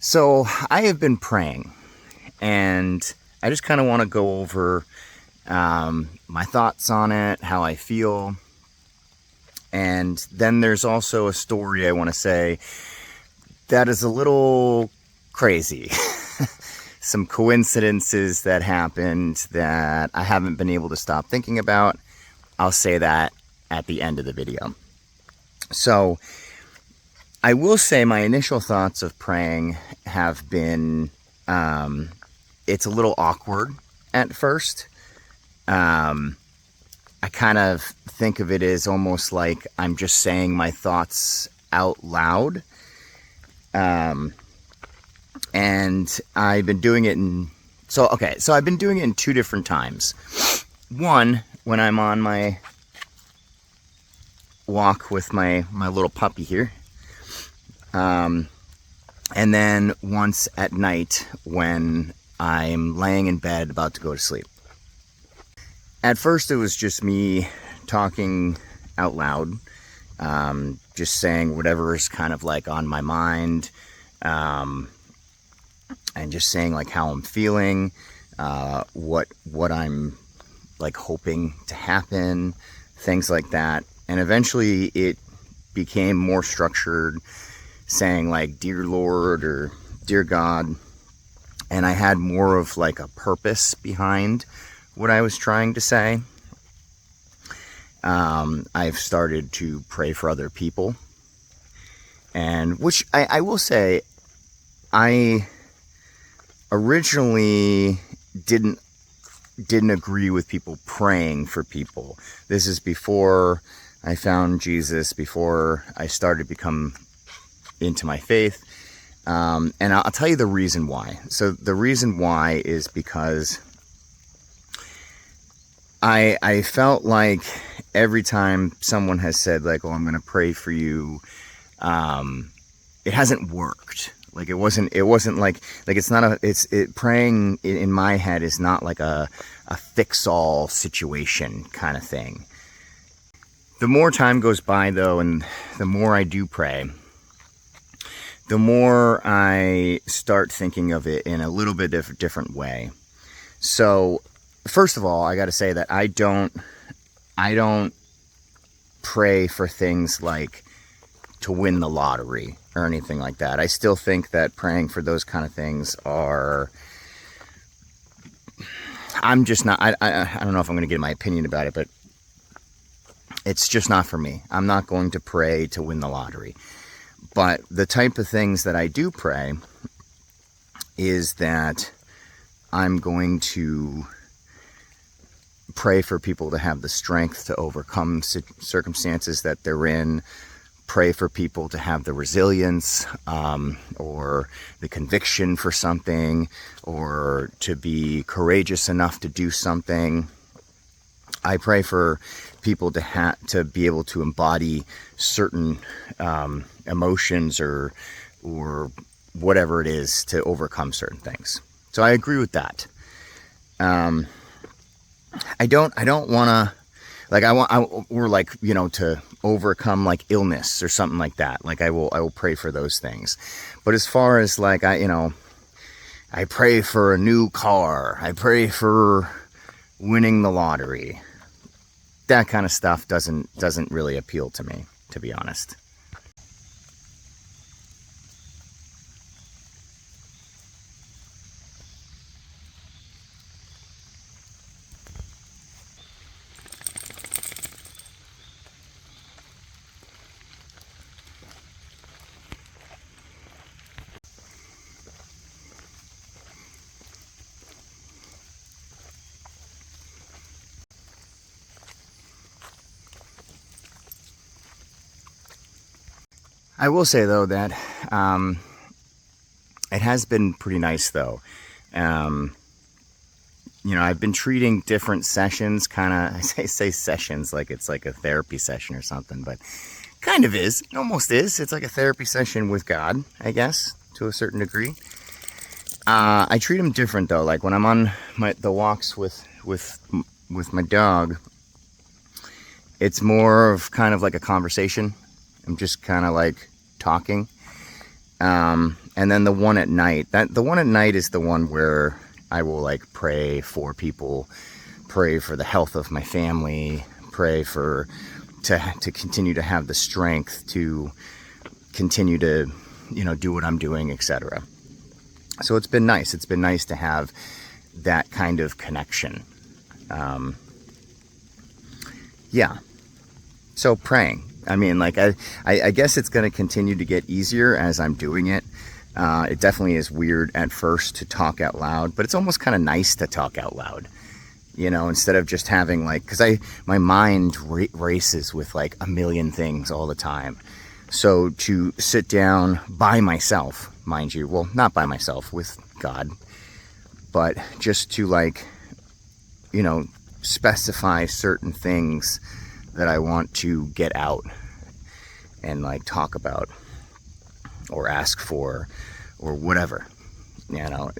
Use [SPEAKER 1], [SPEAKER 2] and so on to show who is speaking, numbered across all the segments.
[SPEAKER 1] So I have been praying, and I just kind of want to go over my thoughts on it, how I feel, and then there's also a story I want to say that is a little crazy. Some coincidences that happened that I haven't been able to stop thinking about. I'll say that at the end of the video. So I will say my initial thoughts of praying have been, it's a little awkward at first. I kind of think of it as almost like I'm just saying my thoughts out loud. And I've been doing it so I've been doing it in two different times. One, when I'm on my walk with my little puppy here. And then once at night when I'm laying in bed about to go to sleep. At first it was just me talking out loud, just saying whatever is kind of like on my mind, and just saying like how I'm feeling, what I'm like hoping to happen, things like that. And eventually it became more structured, saying like dear Lord or dear God, and I had more of like a purpose behind what I was trying to say. I've started to pray for other people, and which I will say, I originally didn't agree with people praying for people. This is before I found Jesus, before I started to become into my faith. And I'll tell you the reason why. So the reason why is because I felt like every time someone has said like, oh, I'm going to pray for you, it hasn't worked. Like it wasn't like it's not praying in my head is not like a fix-all situation kind of thing. The more time goes by though, and the more I do pray, the more I start thinking of it in a little bit different way. So first of all, I got to say that I don't pray for things like to win the lottery or anything like that. I still think that praying for those kind of things are, I'm just not, I don't know if I'm going to get my opinion about it, but it's just not for me. I'm not going to pray to win the lottery. But the type of things that I do pray is that I'm going to pray for people to have the strength to overcome circumstances that they're in, pray for people to have the resilience, or the conviction for something, or to be courageous enough to do something. I pray for people to be able to embody certain emotions or whatever it is to overcome certain things. So I agree with that. I don't want to, like, we're like, you know, to overcome like illness or something like that. Like I will pray for those things. But as far as like, I pray for a new car, I pray for winning the lottery, that kind of stuff doesn't really appeal to me, to be honest. I will say though that it has been pretty nice though. You know, I've been treating different sessions, kind of, I say sessions like it's like a therapy session or something, but kind of is. It almost is. It's like a therapy session with God, I guess, to a certain degree. I treat them different though. Like when I'm on the walks with my dog, it's more of kind of like a conversation. I'm just kind of like talking. And then the one at night, the one at night is the one where I will like pray for people, pray for the health of my family, pray for to continue to have the strength to continue to, do what I'm doing, etc. So it's been nice. It's been nice to have that kind of connection. Yeah. So praying. I mean, like, I guess it's going to continue to get easier as I'm doing it. It definitely is weird at first to talk out loud, but it's almost kind of nice to talk out loud, instead of just having like, because my mind races with like a million things all the time. So to sit down by myself, mind you, well, not by myself, with God, but just to like, specify certain things that I want to get out and like talk about or ask for or whatever,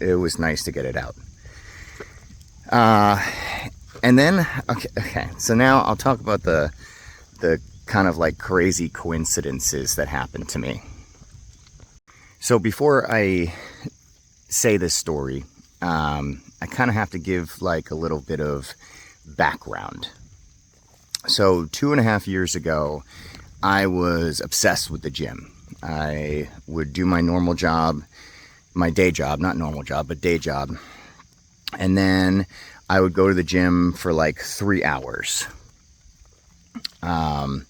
[SPEAKER 1] it was nice to get it out. And then, okay, so now I'll talk about the kind of like crazy coincidences that happened to me. So before I say this story, I kind of have to give like a little bit of background. So 2.5 years ago, I was obsessed with the gym. I would do my normal job, my day job, not normal job, but day job. And then I would go to the gym for like 3 hours. And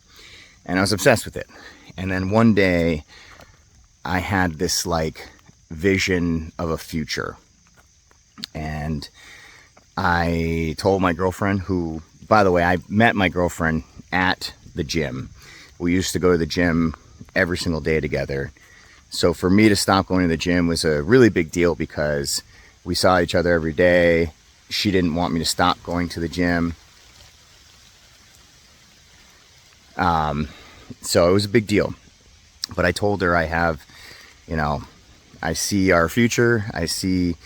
[SPEAKER 1] I was obsessed with it. And then one day I had this like vision of a future. And I told my girlfriend, who, by the way, I met my girlfriend at the gym. We used to go to the gym every single day together. So for me to stop going to the gym was a really big deal because we saw each other every day. She didn't want me to stop going to the gym. So it was a big deal. But I told her I have, I see our future. I see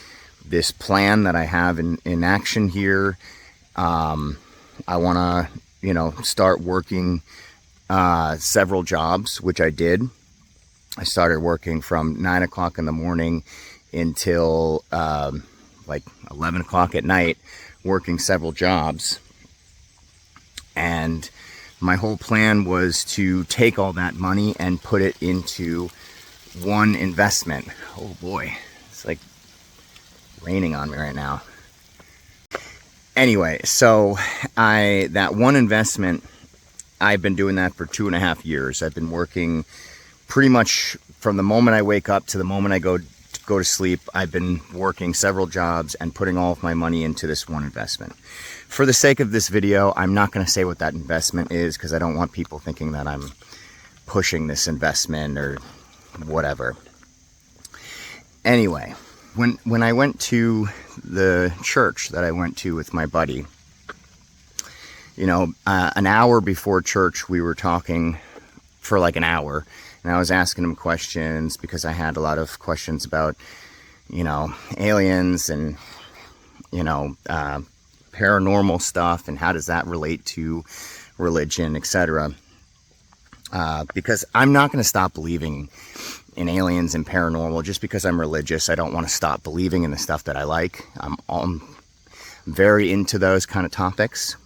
[SPEAKER 1] this plan that I have in action here. I want to, start working several jobs, which I did. I started working from 9 o'clock in the morning until like 11 o'clock at night, working several jobs. And my whole plan was to take all that money and put it into one investment. Oh boy, it's like raining on me right now. Anyway, so that one investment, I've been doing that for 2.5 years. I've been working pretty much from the moment I wake up to the moment I go to sleep. I've been working several jobs and putting all of my money into this one investment. For the sake of this video, I'm not going to say what that investment is because I don't want people thinking that I'm pushing this investment or whatever. Anyway, when I went to the church that I went to with my buddy, an hour before church, we were talking for like an hour, and I was asking him questions because I had a lot of questions about, aliens and, paranormal stuff and how does that relate to religion, etc. Because I'm not going to stop believing in aliens and paranormal just because I'm religious. I don't want to stop believing in the stuff that I like. I'm very into those kind of topics.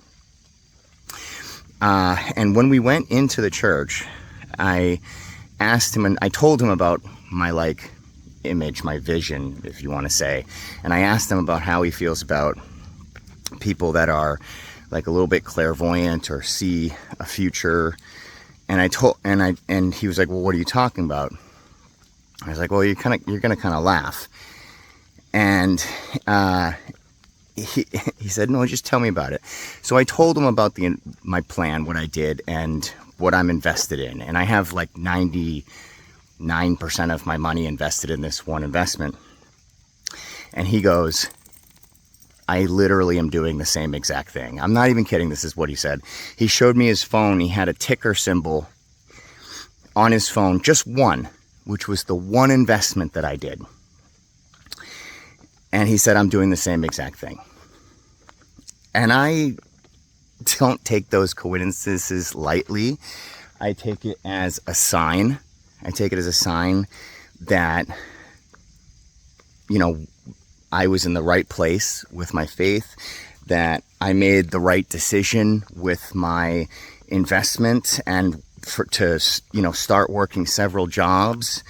[SPEAKER 1] And when we went into the church, I asked him and I told him about my like image, my vision, if you want to say. And I asked him about how he feels about people that are like a little bit clairvoyant or see a future. And and he was like, well, what are you talking about? I was like, well, you're going to kind of laugh. And he said, no, just tell me about it. So I told him about my plan, what I did, and what I'm invested in. And I have like 99% of my money invested in this one investment. And he goes, I literally am doing the same exact thing. I'm not even kidding. This is what he said. He showed me his phone. He had a ticker symbol on his phone, just one, which was the one investment that I did. And he said, I'm doing the same exact thing. And I don't take those coincidences lightly. I take it as a sign. I take it as a sign that I was in the right place with my faith, that I made the right decision with my investment, and to start working several jobs,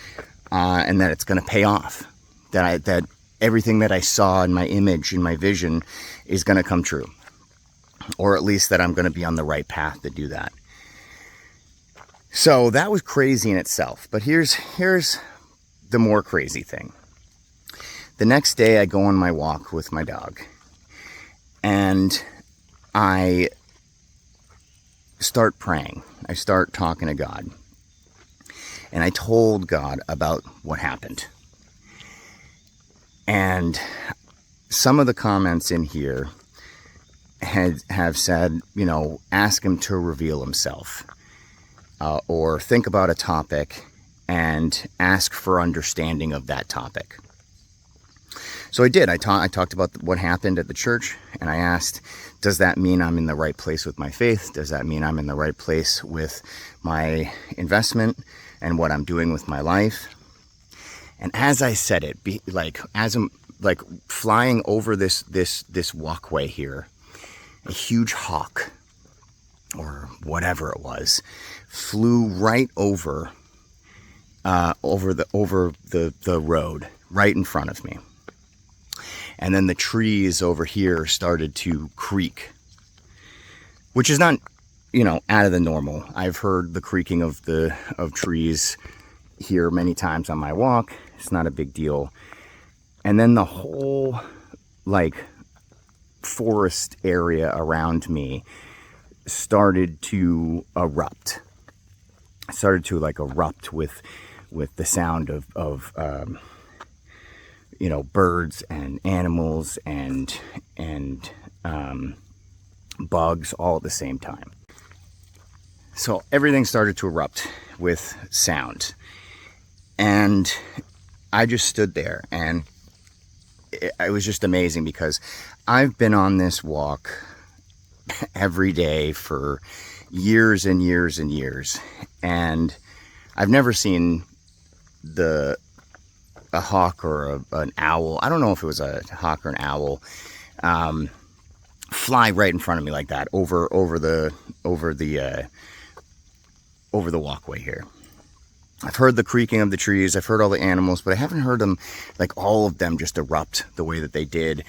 [SPEAKER 1] and that it's going to pay off, that everything that I saw in my image, in my vision, is going to come true, or at least that I'm going to be on the right path to do that. So that was crazy in itself. But here's the more crazy thing. The next day I go on my walk with my dog, and I start praying. I start talking to God. And I told God about what happened. And some of the comments in here have said, ask him to reveal himself. Or think about a topic and ask for understanding of that topic. So I did. I talked about what happened at the church, and I asked, does that mean I'm in the right place with my faith? Does that mean I'm in the right place with my investment and what I'm doing with my life? And as I said it, as I'm flying over this walkway here, a huge hawk, or whatever it was, flew right over the road right in front of me. And then the trees over here started to creak, which is not, out of the normal. I've heard the creaking of trees here many times on my walk. It's not a big deal. And then the whole forest area around me started to erupt. It started to erupt with the sound of birds and animals and bugs all at the same time. So everything started to erupt with sound. And I just stood there, and it was just amazing, because I've been on this walk every day for years and years and years, and I've never seen a hawk or an owl. I don't know if it was a hawk or an owl, fly right in front of me like that over the walkway here. I've heard the creaking of the trees. I've heard all the animals, but I haven't heard them, all of them, just erupt the way that they did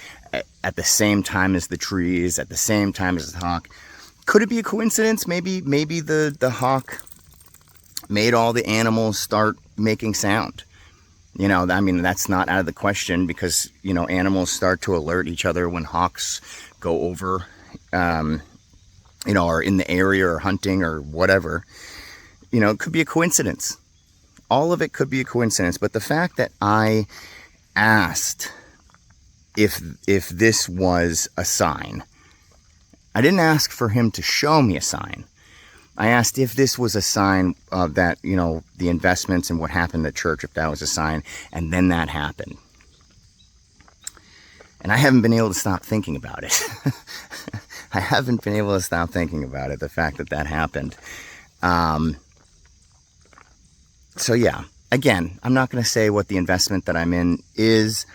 [SPEAKER 1] at the same time as the trees, at the same time as the hawk. Could it be a coincidence? Maybe the hawk made all the animals start making sound. That's not out of the question, because, animals start to alert each other when hawks go over, are in the area or hunting or whatever. It could be a coincidence. All of it could be a coincidence. But the fact that I asked if this was a sign, I didn't ask for him to show me a sign. I asked if this was a sign of that, the investments and what happened at church, if that was a sign, and then that happened. And I haven't been able to stop thinking about it. I haven't been able to stop thinking about it, the fact that happened. So yeah, again, I'm not going to say what the investment that I'm in is.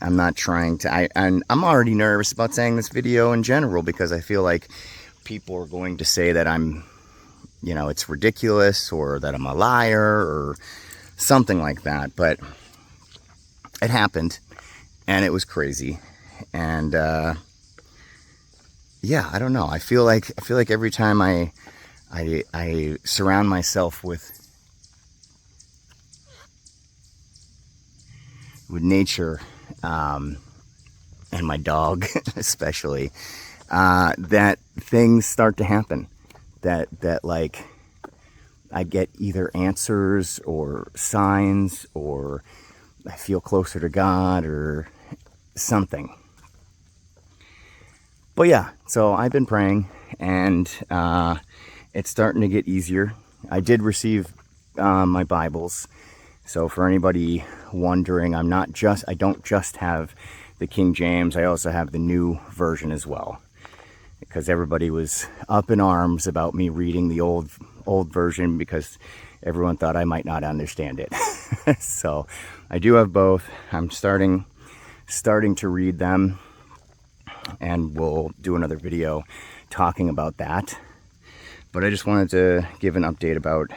[SPEAKER 1] I'm not trying to, and I'm already nervous about saying this video in general, because I feel like people are going to say that I'm, it's ridiculous, or that I'm a liar, or something like that. But it happened, and it was crazy. And yeah, I don't know. I feel like every time I surround myself with nature, and my dog especially, that things start to happen. That I get either answers or signs, or I feel closer to God or something. But yeah, so I've been praying, and it's starting to get easier. I did receive my Bibles. So for anybody wondering, I don't just have the King James, I also have the new version as well. Because everybody was up in arms about me reading the old version, because everyone thought I might not understand it. So I do have both. I'm starting to read them, and we'll do another video talking about that. But I just wanted to give an update about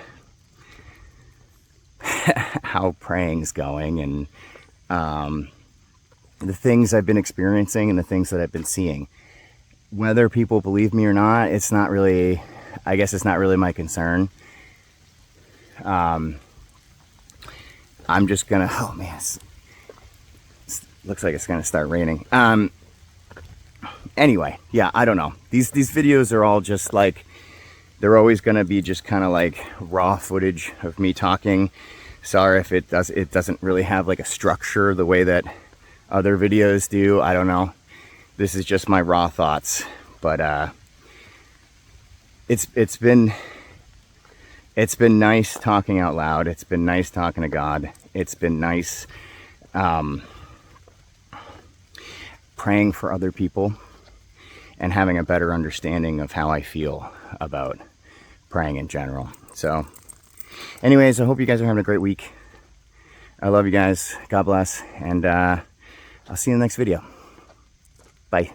[SPEAKER 1] how praying's going, and the things I've been experiencing and the things that I've been seeing. Whether people believe me or not, it's not really, I guess it's not really my concern. I'm just gonna, oh man, looks like it's gonna start raining. Anyway, yeah, I don't know. These videos are all just like, they're always gonna be just kind of like raw footage of me talking. Sorry if it doesn't really have like a structure the way that other videos do. I don't know. This is just my raw thoughts. But it's been nice talking out loud. It's been nice talking to God. It's been nice praying for other people and having a better understanding of how I feel about praying in general. So anyways, I hope you guys are having a great week. I love you guys. God bless. And I'll see you in the next video. Bye.